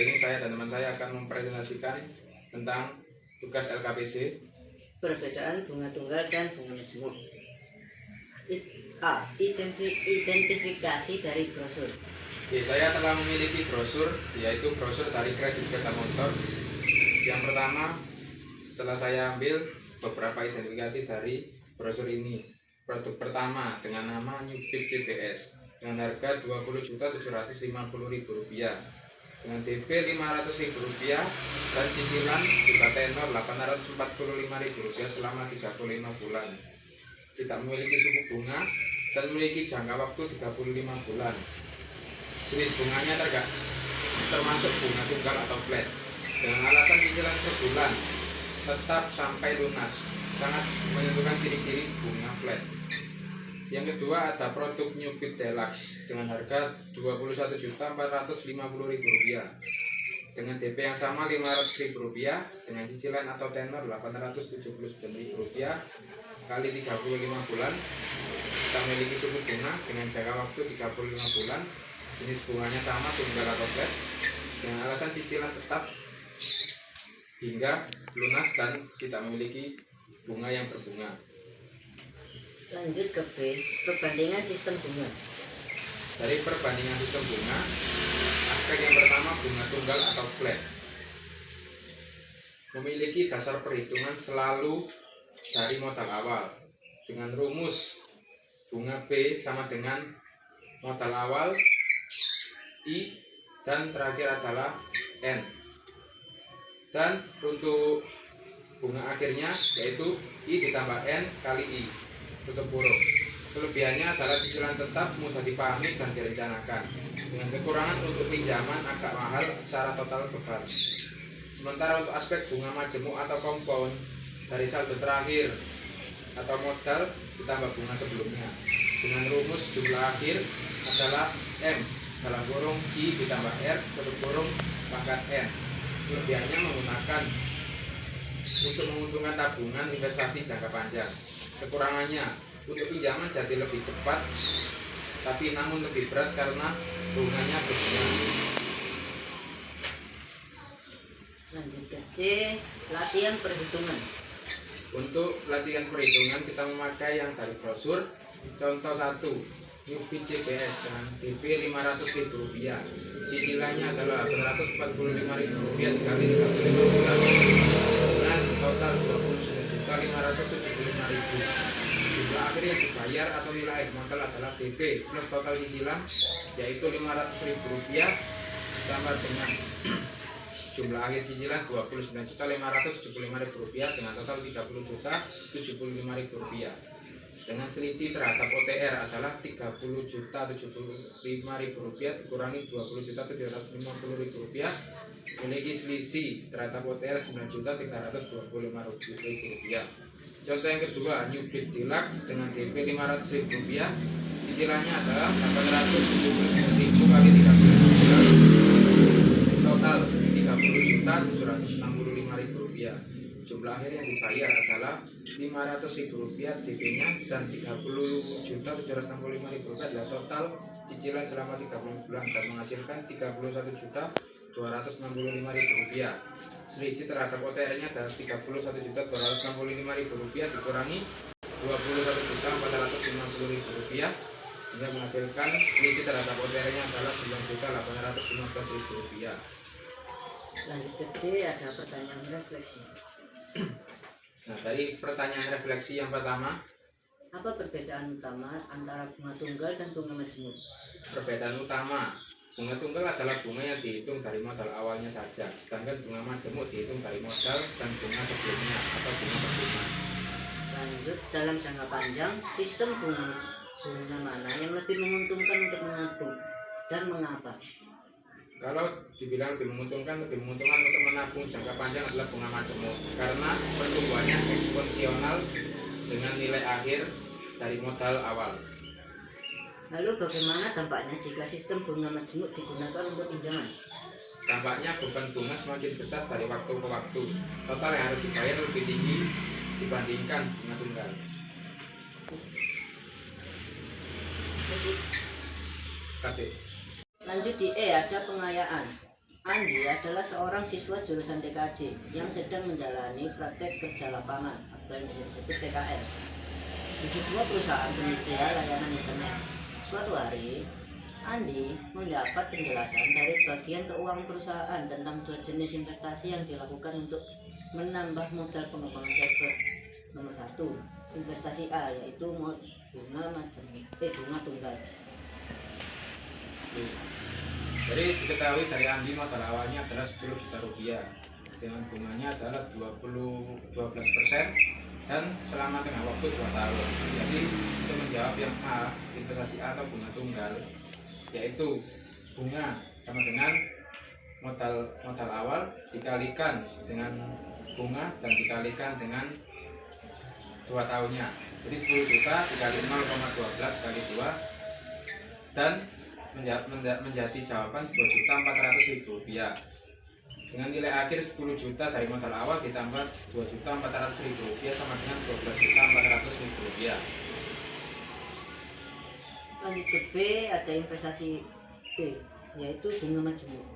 Kali ini saya dan teman saya akan mempresentasikan tentang tugas LKPD. Perbedaan bunga tunggal dan bunga majemuk. A. Identifikasi dari brosur. Oke, saya telah memiliki brosur, yaitu brosur dari kredit sepeda motor. Yang pertama, setelah saya ambil beberapa identifikasi dari brosur ini. Produk pertama dengan nama New Beat CBS dengan harga Rp20.750.000 dengan DP Rp500.000 dan cicilan juga tenor Rp845.000 selama 35 bulan. Tidak memiliki suku bunga dan memiliki jangka waktu 35 bulan. Jenis bunganya termasuk bunga tunggal atau flat dengan alasan cicilan per bulan tetap sampai lunas, sangat menentukan ciri-ciri bunga flat. Yang kedua ada produk New Beat Deluxe dengan harga Rp21.450.000 dengan DP yang sama Rp500.000 dengan cicilan atau tenor Rp879.000 kali 35 bulan. Kita memiliki suku bunga dengan jangka waktu 35 bulan. Jenis bunganya sama tunggal atau flat dengan alasan cicilan tetap hingga lunas dan tidak memiliki bunga yang berbunga. Lanjut ke B. Perbandingan sistem bunga. Dari perbandingan sistem bunga, aspek yang pertama bunga tunggal atau flat memiliki dasar perhitungan selalu dari modal awal dengan rumus bunga B sama dengan modal awal I dan terakhir adalah N, dan untuk bunga akhirnya yaitu I ditambah N kali I tutup kurung. Kelebihannya adalah cicilan tetap, mudah dipahami dan direncanakan, dengan kekurangan untuk pinjaman agak mahal secara total bebas. Sementara untuk aspek bunga majemuk atau compound, dari saldo terakhir atau modal ditambah bunga sebelumnya dengan rumus jumlah akhir adalah M dalam kurung I ditambah R tutup kurung pangkat N. Kelebihannya menggunakan untuk menguntungkan tabungan investasi jangka panjang. Kekurangannya untuk pinjaman jadi lebih cepat tapi namun lebih berat karena bunganya berbunga. Lanjut ke C. Latihan perhitungan. Untuk latihan perhitungan kita memakai yang dari brosur. Contoh 1, New Beat CBS dengan DP Rp500.000. Cicilannya adalah Rp845.000 dikali 35 bulan dengan total Rp29.575.000. Jumlah akhir yang dibayar atau nilai akhir modal adalah DP plus total cicilan yaitu Rp500.000 ditambah dengan jumlah akhir cicilan Rp29.575.000 dengan total Rp30.075.000 dengan selisih terhadap OTR adalah Rp30.075.000 dikurangi Rp20.750.000 memiliki selisih terhadap OTR Rp9.325.000. Contoh yang kedua, New Beat Deluxe dengan DP Rp500.000, cicilannya adalah Rp879.000 kali 35 bulan, total Rp30.765.000. Jumlah akhir yang dibayar adalah Rp500.000 DP-nya dan Rp30.765.000 adalah total cicilan selama 30 bulan dan menghasilkan Rp31.265.000. Selisih terhadap OTR-nya adalah Rp31.265.000 dikurangi Rp21.450.000 hingga menghasilkan selisih terhadap OTR-nya adalah Rp9.815.000. Lanjut ke D. Ada pertanyaan refleksi. Nah, dari pertanyaan refleksi yang pertama, apa perbedaan utama antara bunga tunggal dan bunga majemuk? perbedaan utama, bunga tunggal adalah bunga yang dihitung dari modal awalnya saja, sedangkan bunga majemuk dihitung dari modal dan bunga sebelumnya atau bunga berbunga. Lanjut, dalam jangka panjang, sistem bunga mana yang lebih menguntungkan untuk menabung dan mengapa? Kalau dibilang lebih menguntungkan untuk menabung jangka panjang adalah bunga majemuk karena pertumbuhannya eksponensial dengan nilai akhir dari modal awal. Lalu bagaimana dampaknya jika sistem bunga majemuk digunakan untuk pinjaman? Dampaknya beban bunga semakin besar dari waktu ke waktu. Total yang harus dibayar lebih tinggi dibandingkan bunga tunggal. Kasih. Lanjut di E, ada pengayaan. Andi adalah seorang siswa jurusan TKJ yang sedang menjalani praktek kerja lapangan atau yang bisa disebut PKL di sebuah perusahaan penyedia layanan internet. Suatu hari, Andi mendapat penjelasan dari bagian keuangan perusahaan tentang dua jenis investasi yang dilakukan untuk menambah modal pengembangan server. Nomor satu, investasi A, yaitu bunga tunggal. Jadi diketahui dari Andi modal awalnya adalah 10 juta rupiah dengan bunganya adalah 12% dan selama tengah waktu 2 tahun. Jadi untuk menjawab yang A, investasi A atau bunga tunggal, yaitu bunga sama dengan modal awal dikalikan dengan bunga dan dikalikan dengan 2 tahunnya. Jadi 10 juta dikali 0,12 kali 2 dan menjadi jawaban 2.400.000 rupiah. Dengan nilai akhir 10 juta dari modal awal ditambah 2.400.000 rupiah sama dengan 12.400.000 rupiah. Lanjut ke B, ada investasi B, yaitu bunga majemuk.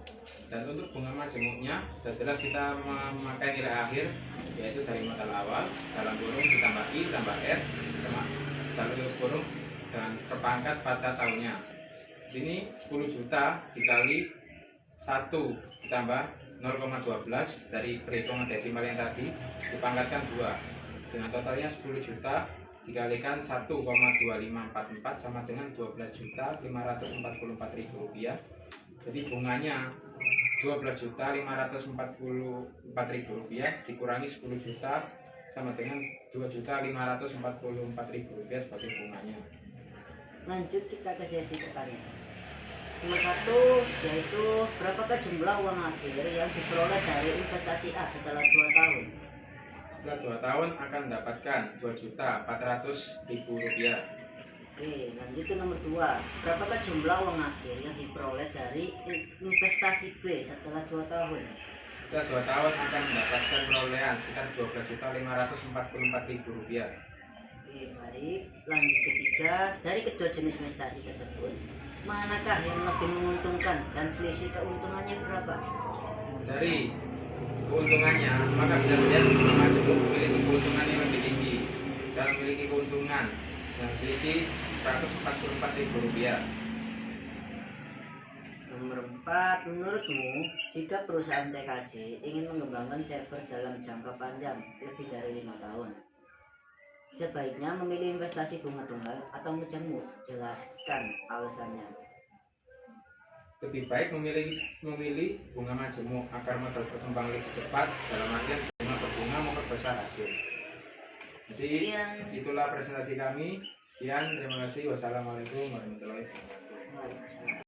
Dan untuk bunga majemuknya sudah jelas kita memakai nilai akhir, yaitu dari modal awal dalam kurung ditambah I tambah R sama dalam kurung dan terpangkat pada tahunnya. Sini 10 juta dikali 1 ditambah 0,12 dari perhitungan desimal yang tadi dipangkatkan 2 dengan totalnya 10 juta dikalikan 1,2544 sama dengan 12.544.000 rupiah. Jadi bunganya 12.544.000 rupiah dikurangi 10 juta sama dengan 2.544.000 rupiah sebagai bunganya. Lanjut kita ke sesi pertanyaan. Nomor 1, yaitu berapakah jumlah uang akhir yang diperoleh dari investasi A setelah 2 tahun? Setelah 2 tahun akan mendapatkan 2.400.000 rupiah. Oke, lanjut ke nomor 2. Berapakah jumlah uang akhir yang diperoleh dari investasi B setelah 2 tahun? Setelah 2 tahun akan mendapatkan perolehan sekitar 12.544.000 rupiah. Oke, baik. Lanjut ketiga, dari kedua jenis investasi tersebut, manakah yang lebih menguntungkan dan selisih keuntungannya berapa? Dari keuntungannya, maka bisa dilihat bunga majemuk memiliki keuntungan yang lebih tinggi dan memiliki keuntungan yang selisih 144.000 rupiah. Nomor 4, menurutmu jika perusahaan TKJ ingin mengembangkan server dalam jangka panjang lebih dari 5 tahun, sebaiknya memilih investasi bunga tunggal atau majemuk? Jelaskan alasannya. Lebih baik memilih bunga majemuk agar modal berkembang lebih cepat, dalam artian bunga berbunga memperbesar hasil. Jadi itulah presentasi kami. Sekian, terima kasih. Wassalamualaikum warahmatullahi wabarakatuh.